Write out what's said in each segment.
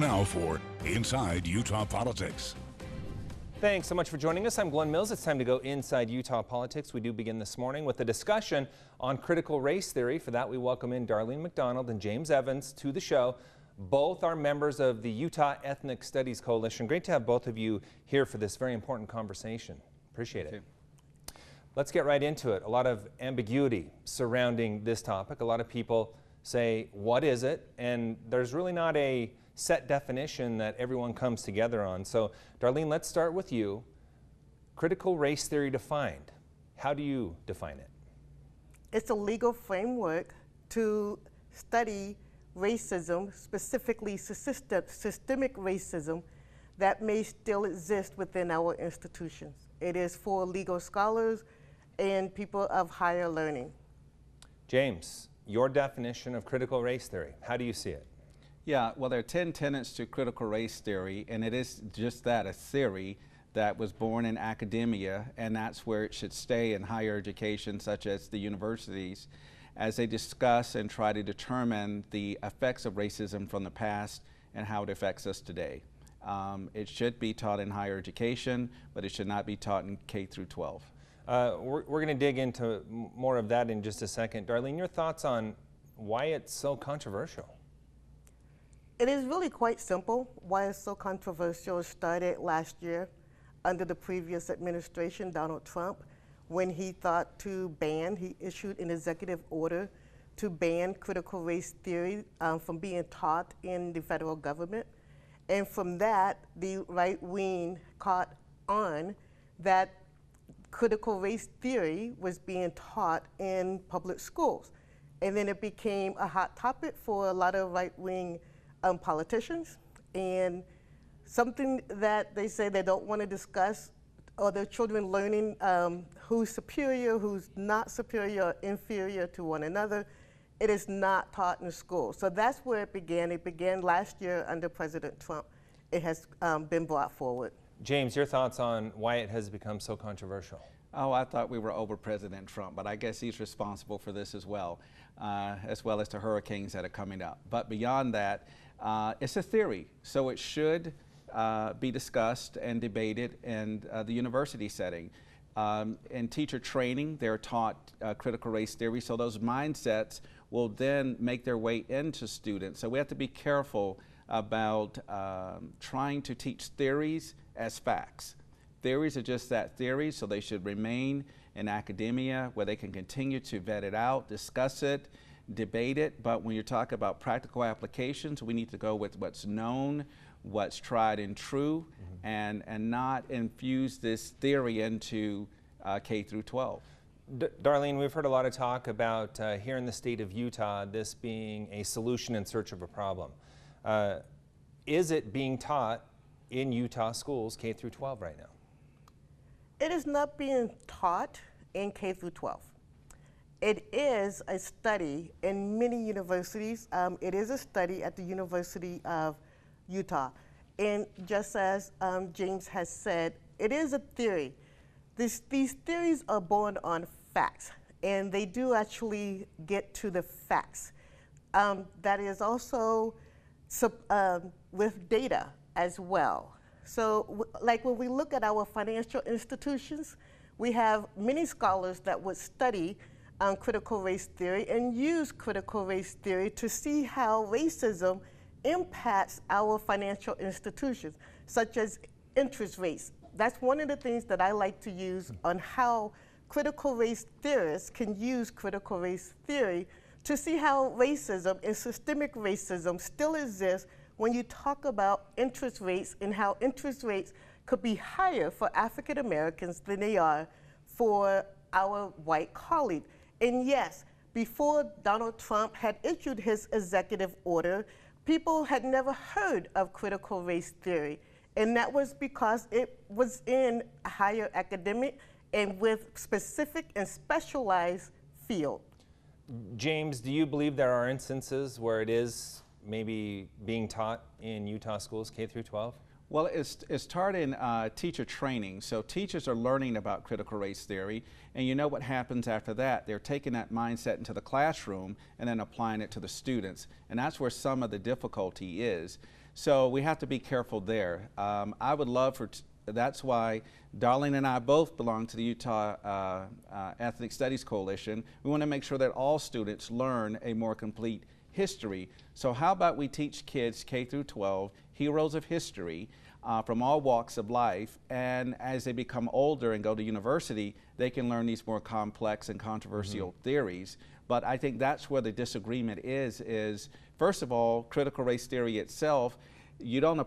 now for Inside Utah Politics. Thanks so much for joining us. I'm Glenn Mills. It's time to go inside Utah politics. We do begin this morning with a discussion on critical race theory. For that, we welcome in Darlene McDonald and James Evans to the show. Both are members of the Utah Ethnic Studies Coalition. Great to have both of you here for this very important conversation. Appreciate it. Let's get right into it. A lot of ambiguity surrounding this topic. A lot of people say, what is it? And there's really not a set definition that everyone comes together on. So, Darlene, let's start with you. Critical race theory defined. How do you define it? It's a legal framework to study racism, specifically systemic racism, that may still exist within our institutions. It is for legal scholars and people of higher learning. James, your definition of critical race theory, how do you see it? Yeah, well, there are 10 tenets to critical race theory, and it is just that, a theory that was born in academia, and that's where it should stay in higher education, such as the universities, as they discuss and try to determine the effects of racism from the past and how it affects us today. It should be taught in higher education, but it should not be taught in K through 12. We're going to dig into more of that in just a second. Darlene, your thoughts on why it's so controversial? It is really quite simple why it's so controversial. It started last year under the previous administration, Donald Trump, when he thought to ban, he issued an executive order to ban critical race theory from being taught in the federal government. And from that, the right wing caught on that critical race theory was being taught in public schools. And then it became a hot topic for a lot of right wing politicians, and something that they say they don't want to discuss, or their children learning who's superior, who's not superior, or inferior to one another. It is not taught in school. So that's where it began. It began last year under President Trump. It has been brought forward. James, your thoughts on why it has become so controversial? Oh, I thought we were over President Trump, but I guess he's responsible for this as well as the hurricanes that are coming up. But beyond that, it's a theory, so it should be discussed and debated in the university setting. In teacher training, they're taught critical race theory, so those mindsets will then make their way into students. So we have to be careful about trying to teach theories as facts. Theories are just that, theories, so they should remain in academia where they can continue to vet it out, discuss it, debate it. But when you talk about practical applications, we need to go with what's known, what's tried and true, and not infuse this theory into K through 12. Darlene, we've heard a lot of talk about here in the state of Utah, this being a solution in search of a problem. Is it being taught in Utah schools K through 12 right now? It is not being taught in K through 12. It is a study in many universities. It is a study at the University of Utah. And just as James has said, it is a theory. These theories are born on facts, and they do actually get to the facts. That is also with data as well. So like when we look at our financial institutions, we have many scholars that would study critical race theory and use critical race theory to see how racism impacts our financial institutions, such as interest rates. That's one of the things that I like to use on how critical race theorists can use critical race theory to see how racism and systemic racism still exists when you talk about interest rates and how interest rates could be higher for African Americans than they are for our white colleagues. And yes, before Donald Trump had issued his executive order, people had never heard of critical race theory. And that was because it was in higher academic and with specific and specialized field. James, do you believe there are instances where it is maybe being taught in Utah schools K through 12? Well, it's taught in teacher training. So teachers are learning about critical race theory, and you know what happens after that. They're taking that mindset into the classroom and then applying it to the students. And that's where some of the difficulty is. So we have to be careful there. I would love for, that's why Darlene and I both belong to the Utah Ethnic Studies Coalition. We want to make sure that all students learn a more complete history. So how about we teach kids K through 12 heroes of history from all walks of life, and as they become older and go to university, they can learn these more complex and controversial theories. But I think that's where the disagreement is first of all, critical race theory itself, you don't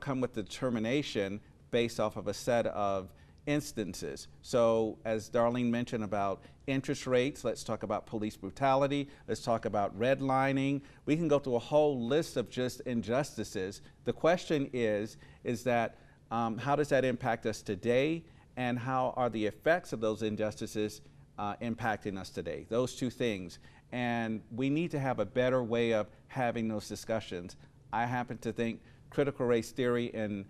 come with the determination based off of a set of instances. So as Darlene mentioned about interest rates, let's talk about police brutality, let's talk about redlining. We can go through a whole list of just injustices. The question is that how does that impact us today, and how are the effects of those injustices impacting us today? Those two things. And we need to have a better way of having those discussions. I happen to think critical race theory in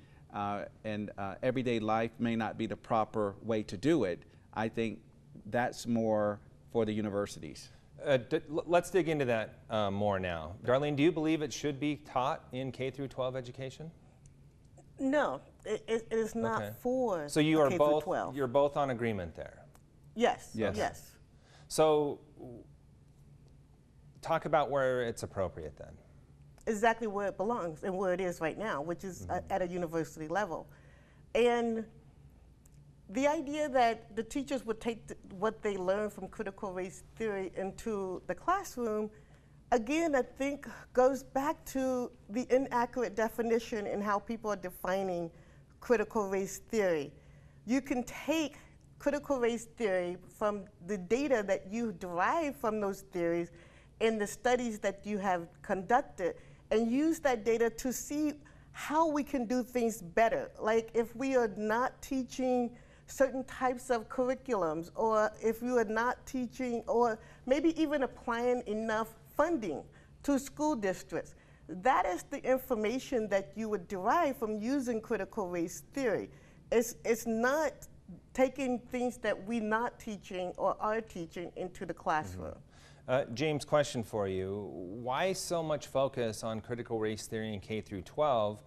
everyday life may not be the proper way to do it. I think that's more for the universities. Let's dig into that more now. Darlene, do you believe it should be taught in K through 12 education? No, it is not for So you are K both, through 12. you're both on agreement there? Yes, Yes. yes. So talk about where it's appropriate then. Exactly where it belongs and where it is right now, which is at a university level. And the idea that the teachers would take what they learn from critical race theory into the classroom, again, I think goes back to the inaccurate definition and how people are defining critical race theory. You can take critical race theory from the data that you derive from those theories and the studies that you have conducted, and use that data to see how we can do things better. Like if we are not teaching certain types of curriculums, or if we are not teaching, or maybe even applying enough funding to school districts. That is the information that you would derive from using critical race theory. It's not taking things that we're not teaching or are teaching into the classroom. James, question for you. Why so much focus on critical race theory in K through 12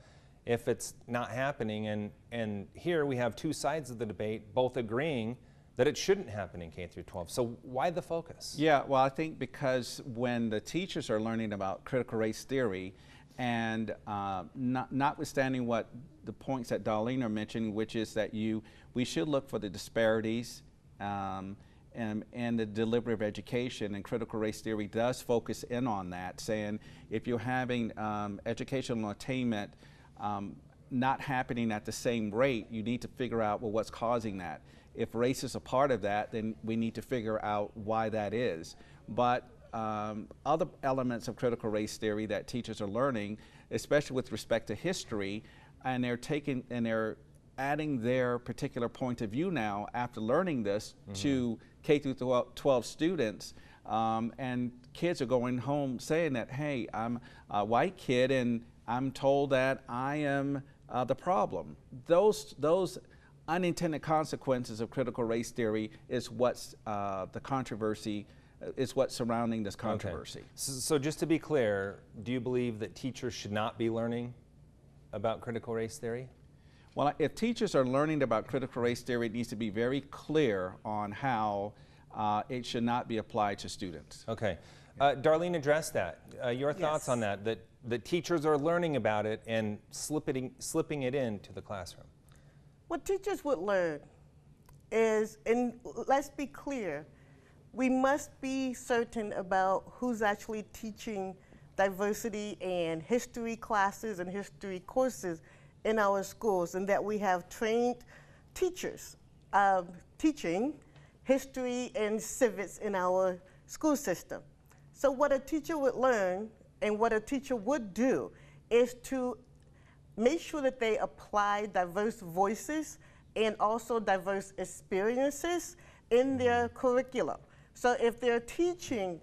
if it's not happening? And here we have two sides of the debate, both agreeing that it shouldn't happen in K through 12. So why the focus? Yeah, well, I think because when the teachers are learning about critical race theory, and notwithstanding what the points that Darlene are mentioning, which is that we should look for the disparities and the delivery of education, and critical race theory does focus in on that, saying if you're having educational attainment not happening at the same rate, you need to figure out, well, what's causing that. If race is a part of that, then we need to figure out why that is. But other elements of critical race theory that teachers are learning, especially with respect to history, and they're adding their particular point of view now after learning this to K through 12 students, and kids are going home saying that, hey, I'm a white kid and I'm told that I am the problem. Those unintended consequences of critical race theory is what's the controversy, is what's surrounding this controversy. Okay. So just to be clear, do you believe that teachers should not be learning about critical race theory? Well, if teachers are learning about critical race theory, it needs to be very clear on how it should not be applied to students. Okay. Darlene addressed that. Your thoughts Yes. on that, that teachers are learning about it and slipping it into the classroom? What teachers would learn is, and let's be clear, we must be certain about who's actually teaching diversity and history classes and history courses in our schools, and that we have trained teachers teaching history and civics in our school system. So what a teacher would learn and what a teacher would do is to make sure that they apply diverse voices and also diverse experiences in their curriculum. So if they're teaching,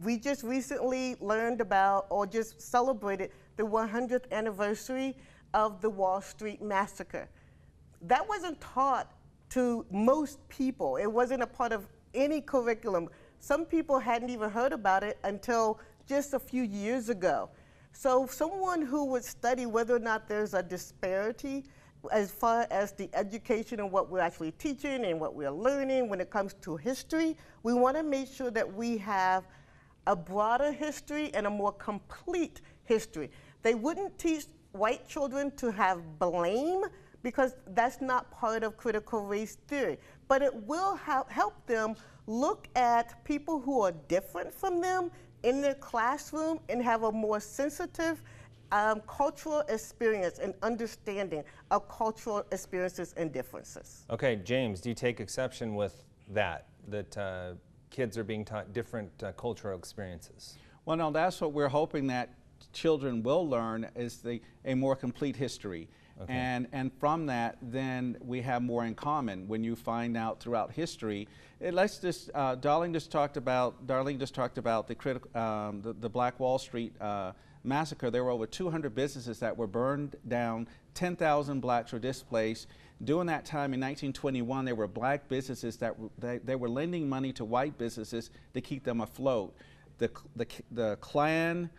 we just recently learned about or just celebrated the 100th anniversary of the Wall Street Massacre. That wasn't taught to most people. It wasn't a part of any curriculum. Some people hadn't even heard about it until just a few years ago. So someone who would study whether or not there's a disparity as far as the education and what we're actually teaching and what we're learning when it comes to history, we want to make sure that we have a broader history and a more complete history. They wouldn't teach white children to have blame because that's not part of critical race theory, but it will help them look at people who are different from them in their classroom and have a more sensitive cultural experience and understanding of cultural experiences and differences. Okay, James, do you take exception with that kids are being taught different cultural experiences? Well, no, that's what we're hoping that children will learn is a more complete history. Okay. And from that, then we have more in common when you find out throughout history. Let's just, Darlene just talked about the Black Wall Street massacre. There were over 200 businesses that were burned down. 10,000 blacks were displaced. During that time in 1921, there were black businesses that they were lending money to white businesses to keep them afloat. The Klan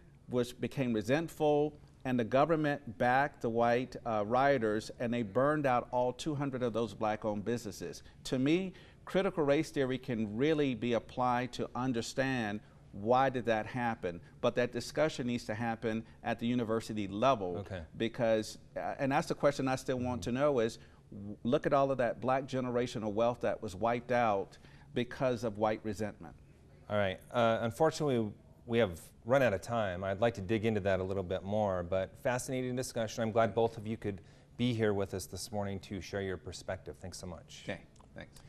became resentful, and the government backed the white rioters, and they burned out all 200 of those black-owned businesses. To me, critical race theory can really be applied to understand why did that happen, but that discussion needs to happen at the university level. Okay. Because, and that's the question I still want to know is, look at all of that black generational wealth that was wiped out because of white resentment. All right, unfortunately, we have run out of time. I'd like to dig into that a little bit more, but fascinating discussion. I'm glad both of you could be here with us this morning to share your perspective. Thanks so much. Okay, thanks.